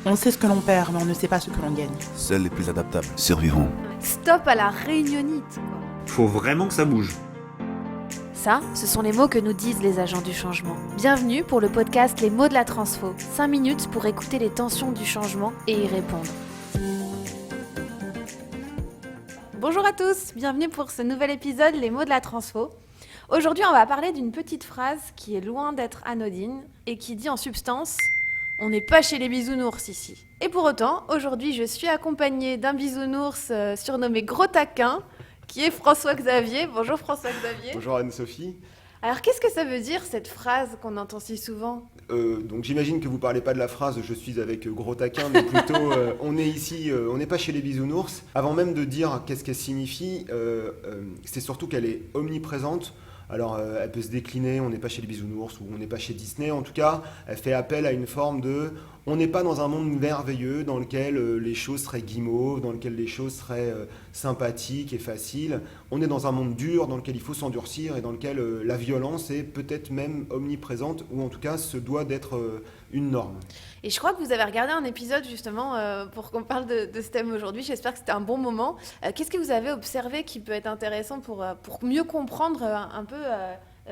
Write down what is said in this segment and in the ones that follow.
On sait ce que l'on perd, mais on ne sait pas ce que l'on gagne. Seuls les plus adaptables survivront. Stop à la réunionnite, quoi. Faut vraiment que ça bouge. Ça, ce sont les mots que nous disent les agents du changement. Bienvenue pour le podcast Les mots de la transfo. 5 minutes pour écouter les tensions du changement et y répondre. Bonjour à tous, bienvenue pour ce nouvel épisode Les mots de la transfo. Aujourd'hui, on va parler d'une petite phrase qui est loin d'être anodine et qui dit en substance « On n'est pas chez les bisounours ici ». Et pour autant, aujourd'hui, je suis accompagnée d'un bisounours surnommé Gros Taquin, qui est François-Xavier. Bonjour François-Xavier. Bonjour Anne-Sophie. Alors qu'est-ce que ça veut dire cette phrase qu'on entend si souvent ? Donc j'imagine que vous parlez pas de la phrase « je suis avec Gros Taquin », mais plutôt on est ici, on n'est pas chez les bisounours. Avant même de dire qu'est-ce qu'elle signifie, c'est surtout qu'elle est omniprésente. Alors elle peut se décliner, on n'est pas chez les bisounours ou on n'est pas chez Disney. En tout cas, elle fait appel à une forme de... On n'est pas dans un monde merveilleux dans lequel les choses seraient guimauves, dans lequel les choses seraient sympathiques et faciles. On est dans un monde dur dans lequel il faut s'endurcir et dans lequel la violence est peut-être même omniprésente ou en tout cas se doit d'être une norme. Et je crois que vous avez regardé un épisode justement pour qu'on parle de ce thème aujourd'hui. J'espère que c'était un bon moment. Qu'est-ce que vous avez observé qui peut être intéressant pour mieux comprendre un peu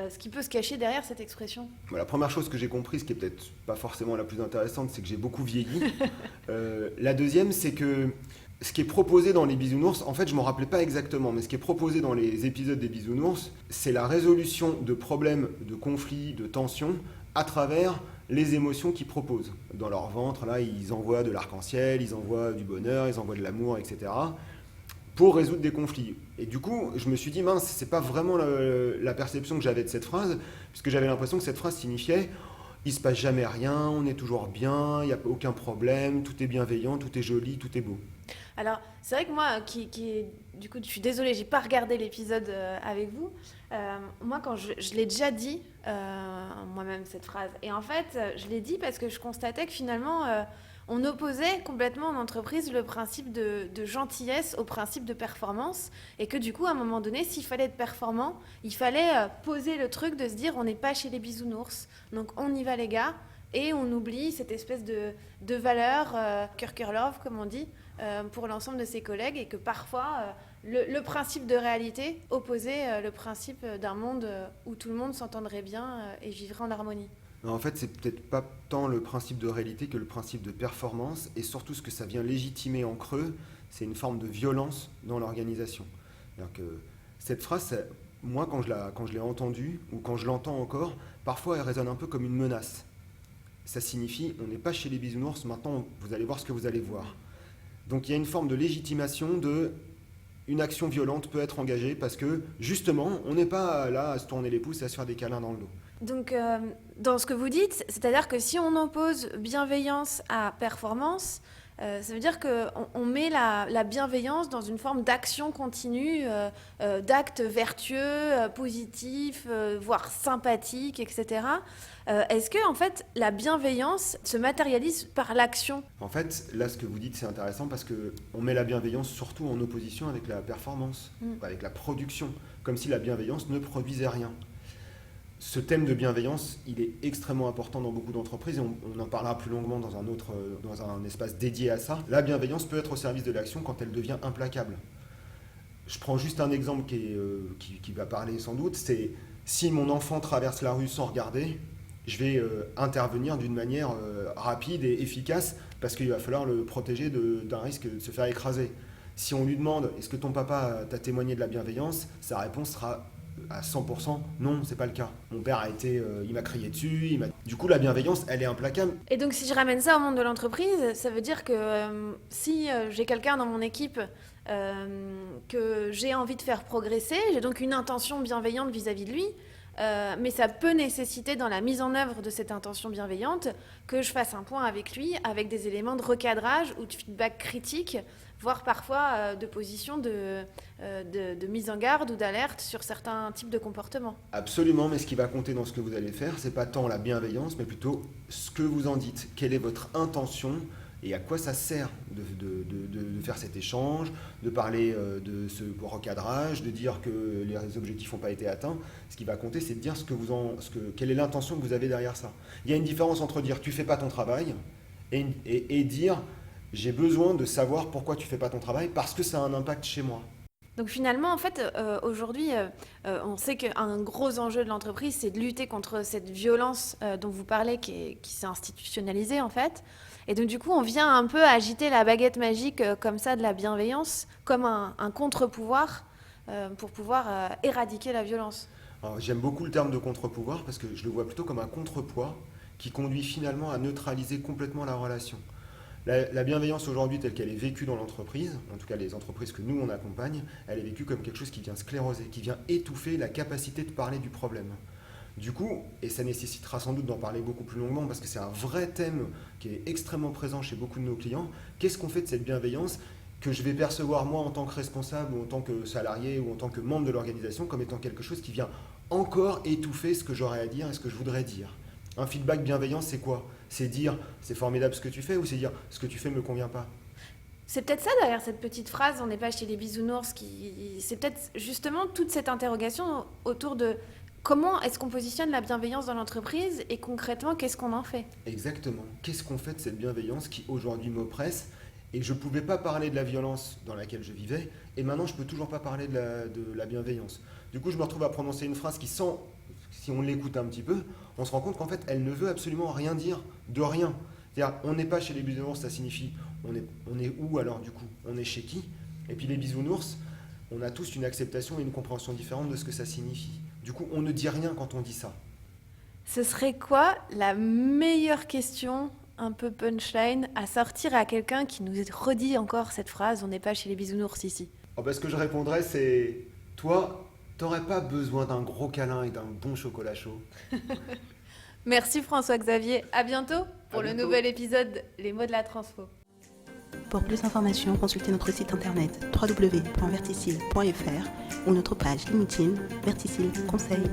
ce qui peut se cacher derrière cette expression ? La première chose que j'ai comprise, qui est peut-être pas forcément la plus intéressante, c'est que j'ai beaucoup vieilli. La deuxième, c'est que ce qui est proposé dans les bisounours, en fait je ne m'en rappelais pas exactement, mais ce qui est proposé dans les épisodes des bisounours, c'est la résolution de problèmes, de conflits, de tensions à travers les émotions qu'ils proposent. Dans leur ventre, là, ils envoient de l'arc-en-ciel, ils envoient du bonheur, ils envoient de l'amour, etc. pour résoudre des conflits. Et du coup, je me suis dit, mince, c'est pas vraiment la perception que j'avais de cette phrase, puisque j'avais l'impression que cette phrase signifiait il se passe jamais rien, on est toujours bien, il n'y a aucun problème, tout est bienveillant, tout est joli, tout est beau. Alors, c'est vrai que moi, du coup, je suis désolée, j'ai pas regardé l'épisode avec vous. Moi, quand je l'ai déjà dit, moi-même, cette phrase. Et en fait, je l'ai dit parce que je constatais que finalement, on opposait complètement en entreprise le principe de gentillesse au principe de performance. Et que du coup, à un moment donné, s'il fallait être performant, il fallait poser le truc de se dire on n'est pas chez les bisounours. Donc, on y va, les gars. Et on oublie cette espèce de valeur, cœur love, comme on dit, pour l'ensemble de ses collègues, et que parfois, le principe de réalité opposait le principe d'un monde où tout le monde s'entendrait bien et vivrait en harmonie. En fait, c'est peut-être pas tant le principe de réalité que le principe de performance, et surtout ce que ça vient légitimer en creux, c'est une forme de violence dans l'organisation. C'est-à-dire que cette phrase, moi, quand je l'ai entendue, ou quand je l'entends encore, parfois elle résonne un peu comme une menace. Ça signifie, on n'est pas chez les bisounours, maintenant vous allez voir ce que vous allez voir. Donc il y a une forme de légitimation de une action violente peut être engagée parce que justement, on n'est pas là à se tourner les pouces et à se faire des câlins dans le dos. Donc dans ce que vous dites, c'est-à-dire que si on oppose bienveillance à performance, ça veut dire qu'on met la bienveillance dans une forme d'action continue, d'actes vertueux, positifs, voire sympathiques, etc. Est-ce que en fait, la bienveillance se matérialise par l'action ? En fait, là, ce que vous dites, c'est intéressant parce qu'on met la bienveillance surtout en opposition avec la performance, avec la production, comme si la bienveillance ne produisait rien. Ce thème de bienveillance, il est extrêmement important dans beaucoup d'entreprises et on en parlera plus longuement dans un espace dédié à ça. La bienveillance peut être au service de l'action quand elle devient implacable. Je prends juste un exemple qui va parler sans doute, c'est si mon enfant traverse la rue sans regarder, je vais intervenir d'une manière rapide et efficace parce qu'il va falloir le protéger d'un risque de se faire écraser. Si on lui demande « Est-ce que ton papa t'a témoigné de la bienveillance ?», sa réponse sera à 100% « Non, c'est pas le cas. Mon père il m'a crié dessus. » Du coup, la bienveillance, elle est implacable. Et donc, si je ramène ça au monde de l'entreprise, ça veut dire que si j'ai quelqu'un dans mon équipe que j'ai envie de faire progresser, j'ai donc une intention bienveillante vis-à-vis de lui, mais ça peut nécessiter dans la mise en œuvre de cette intention bienveillante que je fasse un point avec lui, avec des éléments de recadrage ou de feedback critique, voire parfois de position de mise en garde ou d'alerte sur certains types de comportements. Absolument, mais ce qui va compter dans ce que vous allez faire, c'est pas tant la bienveillance, mais plutôt ce que vous en dites. Quelle est votre intention et à quoi ça sert de faire cet échange, de parler de ce recadrage, de dire que les objectifs n'ont pas été atteints. Ce qui va compter, c'est de dire quelle est l'intention que vous avez derrière ça. Il y a une différence entre dire « tu fais pas ton travail » et dire j'ai besoin de savoir pourquoi tu fais pas ton travail parce que ça a un impact chez moi. Donc finalement, en fait, aujourd'hui, on sait qu'un gros enjeu de l'entreprise, c'est de lutter contre cette violence dont vous parlez, qui s'est institutionnalisée, en fait. Et donc, du coup, on vient un peu agiter la baguette magique comme ça de la bienveillance, comme un contre-pouvoir pour pouvoir éradiquer la violence. Alors, j'aime beaucoup le terme de contre-pouvoir parce que je le vois plutôt comme un contrepoids qui conduit finalement à neutraliser complètement la relation. La bienveillance aujourd'hui telle qu'elle est vécue dans l'entreprise, en tout cas les entreprises que nous on accompagne, elle est vécue comme quelque chose qui vient scléroser, qui vient étouffer la capacité de parler du problème. Du coup, et ça nécessitera sans doute d'en parler beaucoup plus longuement parce que c'est un vrai thème qui est extrêmement présent chez beaucoup de nos clients, qu'est-ce qu'on fait de cette bienveillance que je vais percevoir moi en tant que responsable ou en tant que salarié ou en tant que membre de l'organisation comme étant quelque chose qui vient encore étouffer ce que j'aurais à dire et ce que je voudrais dire. Un feedback bienveillant, c'est quoi? C'est dire c'est formidable ce que tu fais ou c'est dire ce que tu fais ne me convient pas? C'est peut-être ça derrière cette petite phrase, on n'est pas chez les bisounours, c'est peut-être justement toute cette interrogation autour de comment est-ce qu'on positionne la bienveillance dans l'entreprise et concrètement, qu'est-ce qu'on en fait? Exactement. Qu'est-ce qu'on fait de cette bienveillance qui aujourd'hui m'oppresse? Et je ne pouvais pas parler de la violence dans laquelle je vivais, et maintenant je ne peux toujours pas parler de la bienveillance. Du coup, je me retrouve à prononcer une phrase qui, si on l'écoute un petit peu, on se rend compte qu'en fait, elle ne veut absolument rien dire de rien. C'est-à-dire, on n'est pas chez les bisounours, ça signifie on est où alors du coup? On est chez qui? Et puis les bisounours, on a tous une acceptation et une compréhension différente de ce que ça signifie. Du coup, on ne dit rien quand on dit ça. Ce serait quoi la meilleure question, un peu punchline, à sortir à quelqu'un qui nous redit encore cette phrase « on n'est pas chez les bisounours ici ». Ce que je répondrais, c'est « toi, t'aurais pas besoin d'un gros câlin et d'un bon chocolat chaud ?» Merci François-Xavier, à bientôt pour le nouvel épisode Les mots de la transfo. Pour plus d'informations, consultez notre site internet www.verticil.fr ou notre page LinkedIn Verticil Conseil.